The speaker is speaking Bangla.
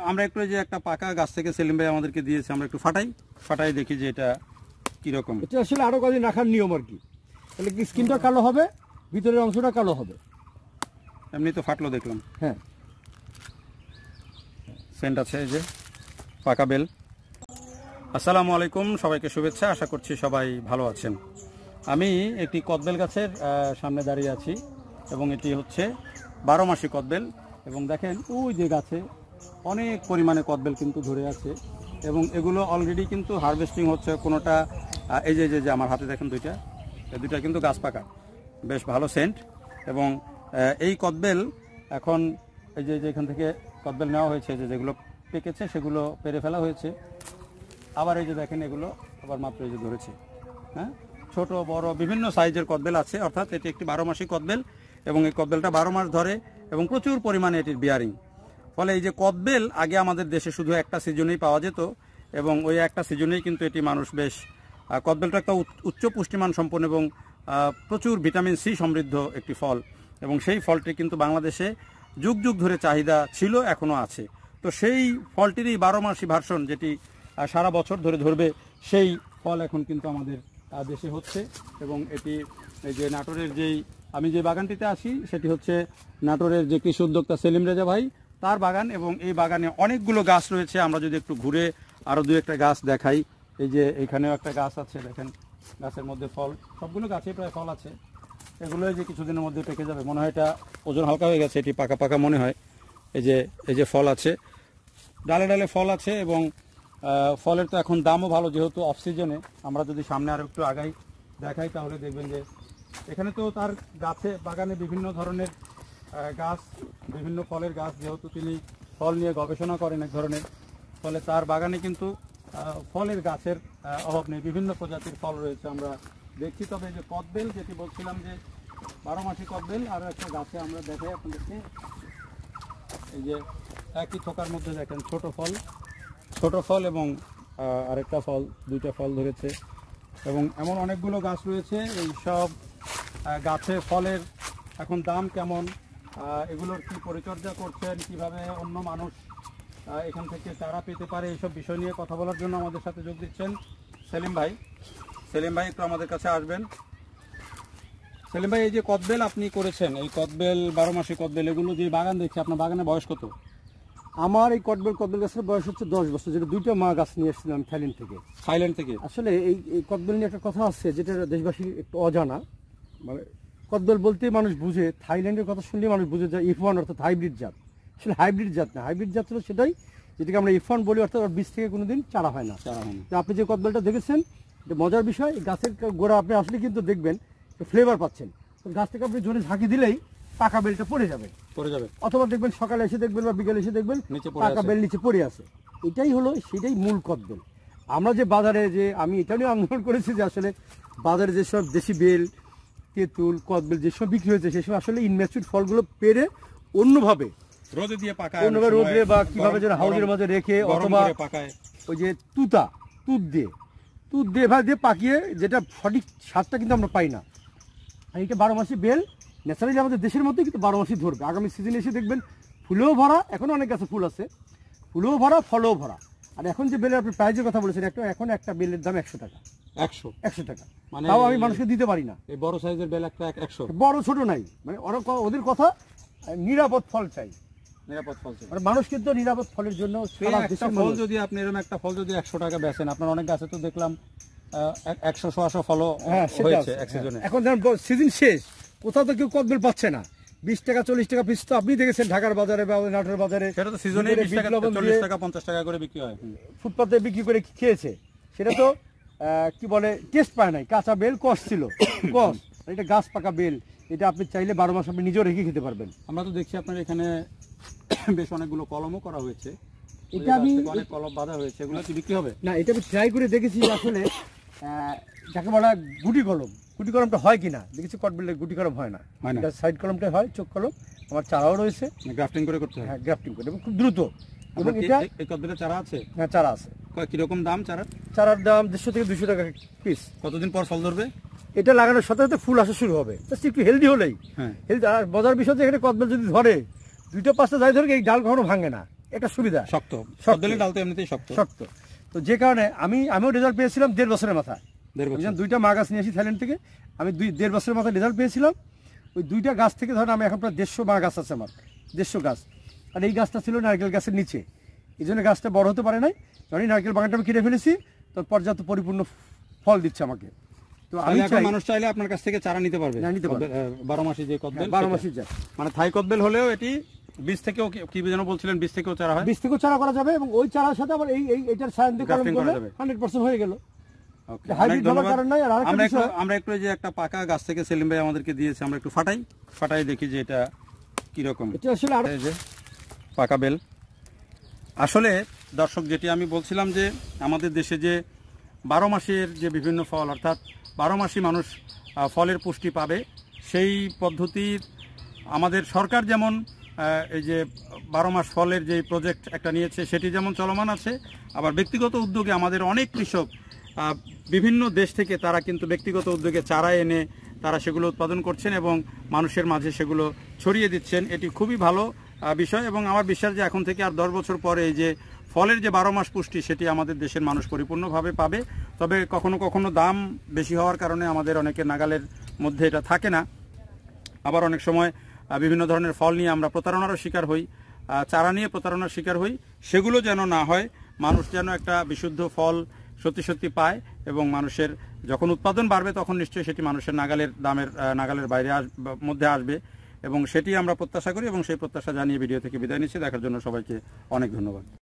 আমরা একটু যে একটা পাকা গাছ থেকে সেলিম ভাই আমাদেরকে দিয়েছে, আমরা একটু ফাটাই দেখি যে এটা কিরকম। এটা আসলে আরো কদিন রাখার নিয়ম আর কি, তাহলে কি স্কিনটা কালো হবে, ভিতরের অংশটা কালো হবে। এমনি তো ফাটলো দেখলাম। হ্যাঁ, সেন্ট আছে এই যে পাকা বেল। আসসালামু আলাইকুম, সবাইকে শুভেচ্ছা, আশা করছি সবাই ভালো আছেন। আমি একটি কদবেল গাছের সামনে দাঁড়িয়ে আছি এবং এটি হচ্ছে 12 মাসি কদবেল। এবং দেখেন ওই যে গাছে অনেক পরিমাণে কদবেল কিন্তু ধরে আছে এবং এগুলো অলরেডি কিন্তু হারভেস্টিং হচ্ছে। কোনোটা এই যে আমার হাতে দেখেন দুইটা কিন্তু গাছ পাকা, বেশ ভালো সেন্ট। এবং এই কদবেল এখন এই যে এখান থেকে কদবেল নেওয়া হয়েছে, যেগুলো পেকেছে সেগুলো পেরে ফেলা হয়েছে। আবার এই যে দেখেন এগুলো আবার মাত্র এই যে ধরেছে। হ্যাঁ, ছোট বড় বিভিন্ন সাইজের কদবেল আছে, অর্থাৎ এটি একটি 12 মাসি কদবেল এবং এই কদবেলটা 12 মাস ধরে এবং প্রচুর পরিমাণে এটির বিয়ারিং। ফলে এই যে কদবেল আগে আমাদের দেশে শুধু একটা সিজনেই পাওয়া যেত এবং ওই একটা সিজনেই কিন্তু এটি মানুষ বেশ, কদবেলটা একটা উচ্চ পুষ্টিমান সম্পন্ন এবং প্রচুর ভিটামিন সি সমৃদ্ধ একটি ফল এবং সেই ফলটি কিন্তু বাংলাদেশে যুগ যুগ ধরে চাহিদা ছিল, এখনও আছে। তো সেই ফলটিরই 12 মাসি ভার্সন, যেটি সারা বছর ধরে ধরবে, সেই ফল এখন কিন্তু আমাদের দেশে হচ্ছে। এবং এটি এই যে নাটোরের আমি যে বাগানটিতে আছি সেটি হচ্ছে নাটোরের যে কৃষি উদ্যোক্তা সেলিম রেজা ভাই তার বাগান এবং এই বাগানে অনেকগুলো গাছ রয়েছে। আমরা যদি একটু ঘুরে আরও দু একটা গাছ দেখাই, এই যে এখানেও একটা গাছ আছে, দেখেন গাছের মধ্যে ফল, সবগুলো গাছে প্রায় ফল আছে। এগুলোই যে কিছুদিনের মধ্যে পেকে যাবে, মনে হয় এটা ওজন হালকা হয়ে গেছে, এটি পাকা পাকা মনে হয়। এই যে ফল আছে, ডালে ডালে ফল আছে এবং ফলের তো এখন দামও ভালো, যেহেতু অফ সিজনে। আমরা যদি সামনে আরও একটু আগাই দেখাই তাহলে দেখবেন যে এখানে তো তার বাগানে বিভিন্ন ধরনের গাছ, বিভিন্ন ফলের গাছ, যেহেতু তিনি ফল নিয়ে গবেষণা করেন এক ধরনের, ফলে তার বাগানে কিন্তু ফলের গাছের অভাব নেই, বিভিন্ন প্রজাতির ফল রয়েছে আমরা দেখছি। তবে এই যে কদবেল যেটি বলছিলাম যে 12 মাসি কদবেল, আরও একটা গাছে আমরা দেখাই আপনাদেরকে, এই যে একই থোকার মধ্যে দেখেন ছোট ফল এবং আরেকটা ফল, দুইটা ফল ধরেছে এবং এমন অনেকগুলো গাছ রয়েছে। এই সব গাছে ফলের এখন দাম কেমন, এগুলোর কি পরিচর্যা করছেন, কিভাবে অন্য মানুষ এখান থেকে চারা পেতে পারে, এইসব বিষয় নিয়ে কথা বলার জন্য আমাদের সাথে যোগ দিচ্ছেন সেলিম ভাই। একটু আমাদের কাছে আসবেন। সেলিম ভাই, এই যে কদবেল আপনি করেছেন, এই কদবেল 12 মাসি কদবেল, এগুলো যে বাগান দেখছি, আপনার বাগানের বয়স কত? আমার এই কদবেল গাছের বয়স হচ্ছে 10 বছর, যেটা 2টা মা গাছ নিয়ে এসেছিলাম থাইল্যান্ড থেকে। আসলে এই কদবেল নিয়ে একটা কথা আছে যেটা দেশবাসী একটু অজানা, মানে কদবেল বলতেই মানুষ বুঝে, থাইল্যান্ডের কথা শুনলে মানুষ বুঝে যায় F1 অর্থাৎ হাইব্রিড জাত। আসলে হাইব্রিড জাত না, হাইব্রিড জাত হলো সেটাই যেটাকে আমরা F1 বলি, অর্থাৎ বীজ থেকে কোনোদিন চারা হয় না। তো আপনি যে কদবেলটা দেখেছেন, এটা মজার বিষয়, গাছের গোড়া আপনি আসলে কিন্তু দেখবেন ফ্লেভার পাচ্ছেন। গাছ থেকে আপনি জোরে ঝাঁকি দিলেই পাকা বেলটা পড়ে যাবে, অথবা দেখবেন সকালে এসে দেখবেন বা বিকেলে এসে দেখবেন পাকা বেল নিচে পড়ে আছে। এটাই হলো সেটাই মূল কদবেল। আমরা যে বাজারে আমি এটা নিয়ে আন্দোলন করেছি যে আসলে বাজারে যেসব দেশি বেল, তেঁতুল, কদবেল যেসব বিক্রি হয়েছে সেসব আসলে ইনম্যাচুর ফলগুলো পেরে অন্যভাবে রোদে দিয়ে পাকায়, রোদে বা কিভাবে যেন হাউজের মাঝে রেখে, অথবা ওই যে তুত দিয়ে পাকিয়ে, যেটা সঠিক স্বাদটা কিন্তু আমরা পাই না। আর এটা 12 মাসি বেল ন্যাচারালি আমাদের দেশের মধ্যে কিন্তু 12 মাসই ধরবে। আগামী সিজনে এসে দেখবেন ফুলেও ভরা, এখনও অনেক গাছে ফুল আছে, ফুলেও ভরা, ফলেও ভরা। আর এখন যে বেলের আপনি প্রাইজের কথা বলেছেন, এখন একটা বেলের দাম 100 টাকা। 100 টাকা, মানে তাও আমি মানুষকে দিতে পারি না। এই বড় সাইজের বেল একটা 100, বড় ছোট নাই, মানে ওদের কথা নিরাপদ ফল চাই, মানে মানুষ কিন্তু নিরাপদ ফলের জন্য ফল যদি আপনি এরকম একটা ফল যদি 100 টাকা বেচেন, আপনার অনেক গাছে তো দেখলাম 100-150 ফলও হয়েছে এক সিজনে। এখন সিজন শেষ, কোথাও তো কেউ কদবেল পাচ্ছে না। 20 টাকা 40 টাকা পিস তো আপনি দেখেছেন ঢাকার বাজারে বা নাটোর বাজারে, সেটা তো সিজনে 20 টাকা 40 টাকা 50 টাকা করে বিক্রি হয়। ফুটপাতে বিক্রি করে খেয়েছে, সেটা তো কি বলে টেস্ট পায় নাই। কাঁচা বেল কষ ছিল, এটা গাছ পাকা বেল, এটা আপনি চাইলে 12 মাস আপনি নিজেও রেখে খেতে পারবেন। আমরা তো দেখছি আপনার এখানে বেশ অনেকগুলো কলমও করা হয়েছে, এটা আমি অনেক কলম বাঁধা হয়েছে, এগুলো কি বিক্রি হবে? না, এটা আমি ট্রাই করে দেখেছি আসলে যাকে বলা গুটি কলমটা হয় কিনা দেখেছি। কদবেলের গুটি কলম হয় না, সাইড কলমটা হয়, চোখ কলম। আমার চারাও রয়েছে, গ্রাফটিং করে করতে হয়। হ্যাঁ, গ্রাফটিং করে এবং খুব দ্রুত। এবং এটা এই কদবেলের চারা আছে? হ্যাঁ, চারা আছে। কিরকম দাম চারার দাম 150 থেকে 200 টাকা পিস। কতদিন পর ফল ধরবে? এটা লাগানোর সাথে সাথে ফুল আসা শুরু হবে, একটু হেলদি হলেই। হেলদি আর মজার বিষয়, এখানে কদবেল যদি ধরে 2টা 5টা যাই ধরে এই ডাল কখনো ভাঙে না, একটা সুবিধা। শক্ত, কদবেলের ডাল তো এমনিতেই শক্ত। তো যে কারণে আমিও রেজাল্ট পেয়েছিলাম 1.5 বছরের মাথায়। 1.5 বছর। দুইটা মা গাছ নিয়ে আসি থাইল্যান্ড থেকে, আমি 1.5 বছরের মাথায় রেজাল্ট পেয়েছিলাম। ওই দুইটা গাছ থেকে ধরেন আমি এখন প্রায় 150 মা গাছ আছে আমার, 150 গাছ। আর এই গাছটা ছিল নারকেল গাছের নিচে, এই জন্য গাছটা বড় হতে পারে নাই। যখনই নারকেল বাগানটা আমি কেটে ফেলেছি, তো পর্যাপ্ত পরিপূর্ণ ফল দিচ্ছে আমাকে। তো আমি মানুষ চাইলে আপনার কাছ থেকে চারা নিতে পারবে, 12 মাসি যে কদবেল, 12 মাসি যায়। মানে থাই কদবেল হলেও এটি বীজ থেকেও, কি যেন বলছিলেন, বীজ থেকেও চারা হয়, বীজ থেকেও চারা করা যাবে। এবং ওই চারার সাথে আবার এইটার সায়ান দিয়ে কলম করলে 100% হয়ে গেল। আমরা একটু যে একটা পাকা গাছ থেকে সেলিম ভাই আমাদেরকে দিয়েছে, আমরা একটু ফাটাই দেখি যে এটা কিরকম। এটা আসলে এই যে পাকা বেল। আসলে দর্শক, যেটি আমি বলছিলাম যে আমাদের দেশে যে 12 মাসের যে বিভিন্ন ফল, অর্থাৎ 12 মাসই মানুষ ফলের পুষ্টি পাবে, সেই পদ্ধতির আমাদের সরকার যেমন এই যে 12 মাস ফলের যে প্রজেক্ট একটা নিয়েছে, সেটি যেমন চলমান আছে, আবার ব্যক্তিগত উদ্যোগে আমাদের অনেক কৃষক বিভিন্ন দেশ থেকে তারা কিন্তু ব্যক্তিগত উদ্যোগে চারা এনে তারা সেগুলো উৎপাদন করছেন এবং মানুষের মাঝে সেগুলো ছড়িয়ে দিচ্ছেন। এটি খুবই ভালো বিষয় এবং আমার বিশ্বাস যে এখন থেকে আর 10 বছর পরে এই যে ফলের যে 12 মাস পুষ্টি, সেটি আমাদের দেশের মানুষ পরিপূর্ণভাবে পাবে। তবে কখনো কখনো দাম বেশি হওয়ার কারণে আমাদের অনেকের নাগালের মধ্যে এটা থাকে না। আবার অনেক সময় বিভিন্ন ধরনের ফল নিয়ে আমরা প্রতারণারও শিকার হই, চারা নিয়ে প্রতারণার শিকার হই। সেগুলো যেন না হয়, মানুষ যেন একটা বিশুদ্ধ ফল সত্যি পায় এবং মানুষের যখন উৎপাদন বাড়বে তখন নিশ্চয়ই সেটি মানুষের নাগালের বাইরে মধ্যে আসবে এবং সেটি আমরা প্রত্যাশা করি এবং সেই প্রত্যাশা জানিয়ে ভিডিও থেকে বিদায় নিচ্ছি। দেখার জন্য সবাইকে অনেক ধন্যবাদ।